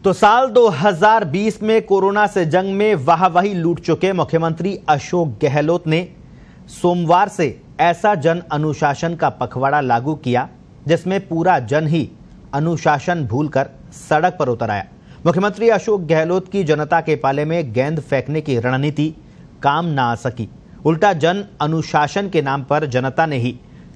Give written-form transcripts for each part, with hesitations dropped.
तो साल 2020 में कोरोना से जंग में वाहवाही लूट चुके मुख्यमंत्री अशोक गहलोत ने सोमवार से ऐसा जन अनुशासन का पखवाड़ा लागू किया जिसमें पूरा जन ही अनुशासन भूलकर सड़क पर उतर आया। मुख्यमंत्री अशोक गहलोत की जनता के पाले में गेंद फेंकने की रणनीति काम ना आ सकी। उल्टा जन अनुशासन के नाम पर जनता ने ही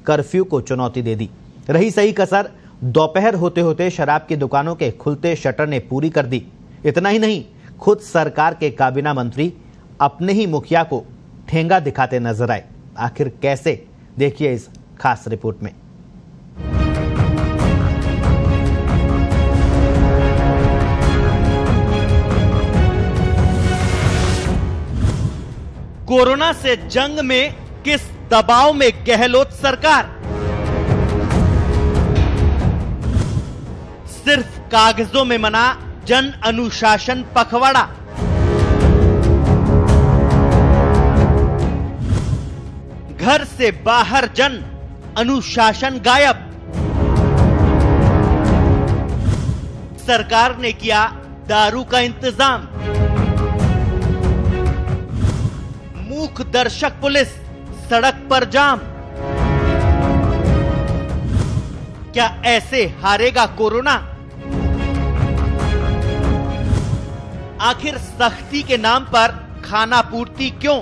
कर्फ्यू को चुनौती दे दी। रही सही कसर दोपहर होते होते शराब की दुकानों के खुलते शटर ने पूरी कर दी। इतना ही नहीं, खुद सरकार के काबीना मंत्री अपने ही मुखिया को ठेंगा दिखाते नजर आए। आखिर कैसे, देखिए इस खास रिपोर्ट में। कोरोना से जंग में किस दबाव में गहलोत सरकार? सिर्फ कागजों में मना जन अनुशासन पखवाड़ा। घर से बाहर जन अनुशासन गायब। सरकार ने किया दारू का इंतजाम। मूक दर्शक पुलिस सड़क पर जाम। क्या ऐसे हारेगा कोरोना? आखिर सख्ती के नाम पर खाना पूर्ति क्यों?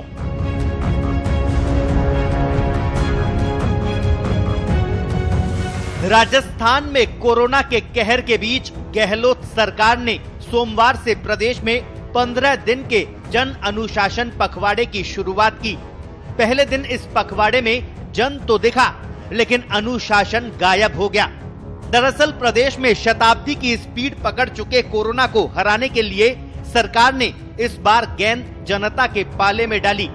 राजस्थान में कोरोना के कहर के बीच गहलोत सरकार ने सोमवार से प्रदेश में 15 दिन के जन अनुशासन पखवाड़े की शुरुआत की। पहले दिन इस पखवाड़े में जन तो दिखा, लेकिन अनुशासन गायब हो गया। दरअसल प्रदेश में शताब्दी की स्पीड पकड़ चुके कोरोना को हराने के लिए सरकार ने इस बार गेंद जनता के पाले में डाली।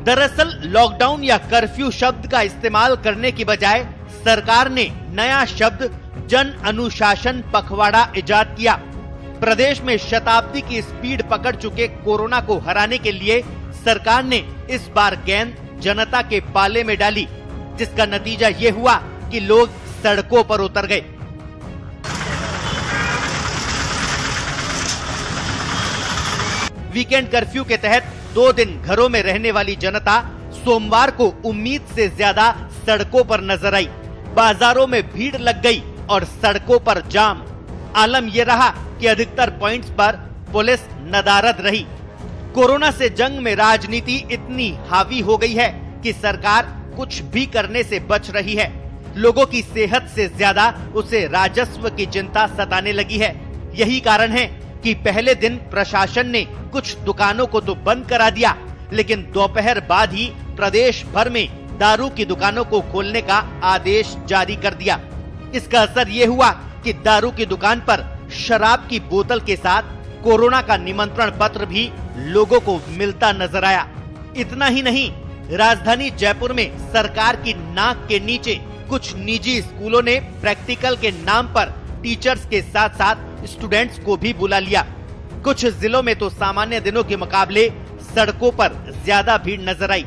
दरअसल लॉकडाउन या कर्फ्यू शब्द का इस्तेमाल करने की बजाय सरकार ने नया शब्द जन अनुशासन पखवाड़ा इजाद किया। प्रदेश में शताब्दी की स्पीड पकड़ चुके कोरोना को हराने के लिए सरकार ने इस बार गेंद जनता के पाले में डाली, जिसका नतीजा ये हुआ कि लोग सड़कों पर उतर गए। वीकेंड कर्फ्यू के तहत 2 दिन घरों में रहने वाली जनता सोमवार को उम्मीद से ज्यादा सड़कों पर नजर आई। बाजारों में भीड़ लग गई और सड़कों पर जाम। आलम यह रहा कि अधिकतर पॉइंट्स पर पुलिस नदारद रही। कोरोना से जंग में राजनीति इतनी हावी हो गई है कि सरकार कुछ भी करने से बच रही है। लोगों की सेहत से ज्यादा उसे राजस्व की चिंता सताने लगी है। यही कारण है कि पहले दिन प्रशासन ने कुछ दुकानों को तो बंद करा दिया, लेकिन दोपहर बाद ही प्रदेश भर में दारू की दुकानों को खोलने का आदेश जारी कर दिया। इसका असर ये हुआ कि दारू की दुकान पर शराब की बोतल के साथ कोरोना का निमंत्रण पत्र भी लोगों को मिलता नजर आया। इतना ही नहीं, राजधानी जयपुर में सरकार की नाक के नीचे कुछ निजी स्कूलों ने प्रैक्टिकल के नाम पर टीचर्स के साथ साथ स्टूडेंट्स को भी बुला लिया। कुछ जिलों में तो सामान्य दिनों के मुकाबले सड़कों पर ज्यादा भीड़ नजर आई।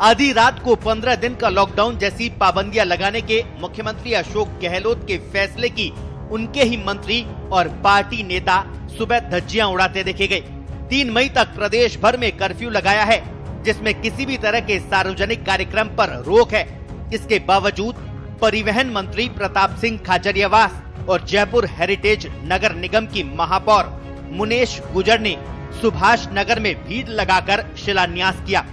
आधी रात को 15 दिन का लॉकडाउन जैसी पाबंदियां लगाने के मुख्यमंत्री अशोक गहलोत के फैसले की उनके ही मंत्री और पार्टी नेता सुबह धज्जियां उड़ाते देखे गए। 3 मई तक प्रदेश भर में कर्फ्यू लगाया है, जिसमें किसी भी तरह के सार्वजनिक कार्यक्रम पर रोक है। इसके बावजूद परिवहन मंत्री प्रताप सिंह खाचरियावास और जयपुर हेरिटेज नगर निगम की महापौर मुनेश गुजर ने सुभाष नगर में भीड़ लगाकर शिलान्यास किया।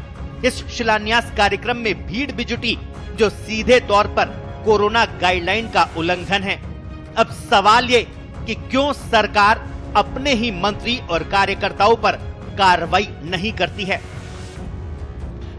इस शिलान्यास कार्यक्रम में भीड़ भी जुटी, जो सीधे तौर पर कोरोना गाइडलाइन का उल्लंघन है। अब सवाल ये कि क्यों सरकार अपने ही मंत्री और कार्यकर्ताओं पर कार्रवाई नहीं करती है।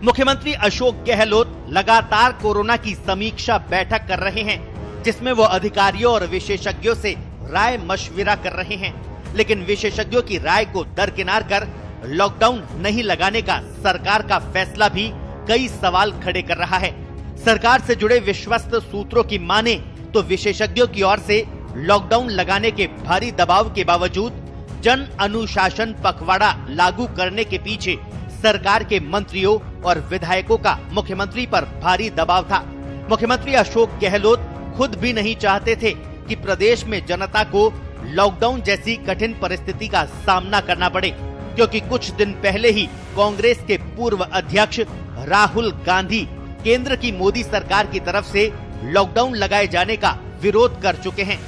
मुख्यमंत्री अशोक गहलोत लगातार कोरोना की समीक्षा बैठक कर रहे हैं, जिसमें वो अधिकारियों और विशेषज्ञों से राय मशविरा कर रहे हैं, लेकिन विशेषज्ञों की राय को दरकिनार कर लॉकडाउन नहीं लगाने का सरकार का फैसला भी कई सवाल खड़े कर रहा है। सरकार से जुड़े विश्वस्त सूत्रों की माने तो विशेषज्ञों की ओर से लॉकडाउन लगाने के भारी दबाव के बावजूद जन अनुशासन पखवाड़ा लागू करने के पीछे सरकार के मंत्रियों और विधायकों का मुख्यमंत्री पर भारी दबाव था। मुख्यमंत्री अशोक गहलोत खुद भी नहीं चाहते थे कि प्रदेश में जनता को लॉकडाउन जैसी कठिन परिस्थिति का सामना करना पड़े, क्योंकि कुछ दिन पहले ही कांग्रेस के पूर्व अध्यक्ष राहुल गांधी केंद्र की मोदी सरकार की तरफ से लॉकडाउन लगाए जाने का विरोध कर चुके हैं।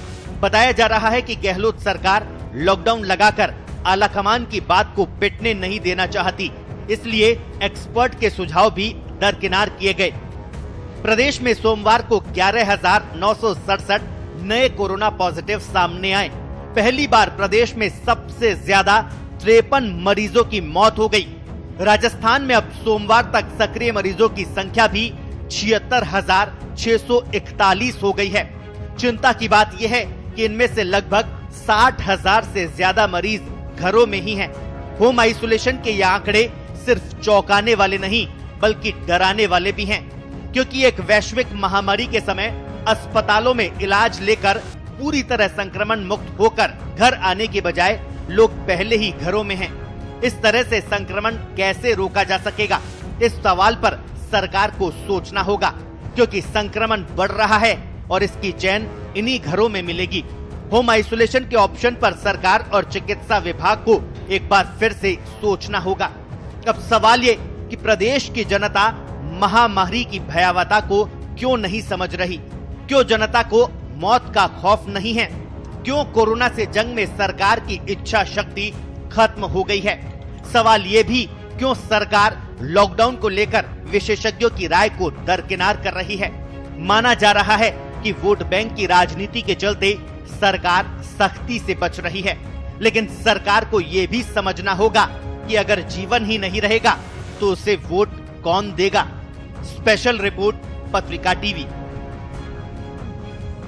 बताया जा रहा है कि गहलोत सरकार लॉकडाउन लगाकर आलाकमान की बात को पिटने नहीं देना चाहती, इसलिए एक्सपर्ट के सुझाव भी दरकिनार किए गए। प्रदेश में सोमवार को 11,967 नए कोरोना पॉजिटिव सामने आए। पहली बार प्रदेश में सबसे ज्यादा 53 मरीजों की मौत हो गई। राजस्थान में अब सोमवार तक सक्रिय मरीजों की संख्या भी 76,641 हो गई है। चिंता की बात यह है कि इनमें से लगभग 60,000 से ज्यादा मरीज घरों में ही हैं। होम आइसोलेशन के ये आंकड़े सिर्फ चौंकाने वाले नहीं बल्कि डराने वाले भी हैं, क्योंकि एक वैश्विक महामारी के समय अस्पतालों में इलाज लेकर पूरी तरह संक्रमण मुक्त होकर घर आने के बजाय लोग पहले ही घरों में हैं। इस तरह से संक्रमण कैसे रोका जा सकेगा, इस सवाल पर सरकार को सोचना होगा, क्योंकि संक्रमण बढ़ रहा है और इसकी चैन इन्हीं घरों में मिलेगी। होम आइसोलेशन के ऑप्शन पर सरकार और चिकित्सा विभाग को एक बार फिर से सोचना होगा। अब सवाल ये कि प्रदेश की जनता महामारी की भयावहता को क्यों नहीं समझ रही, क्यों जनता को मौत का खौफ नहीं है, क्यों कोरोना से जंग में सरकार की इच्छा शक्ति खत्म हो गई है। सवाल ये भी क्यों सरकार लॉकडाउन को लेकर विशेषज्ञों की राय को दरकिनार कर रही है। माना जा रहा है कि वोट बैंक की राजनीति के चलते सरकार सख्ती से बच रही है, लेकिन सरकार को ये भी समझना होगा कि अगर जीवन ही नहीं रहेगा तो उसे वोट कौन देगा। स्पेशल रिपोर्ट, पत्रिका टीवी।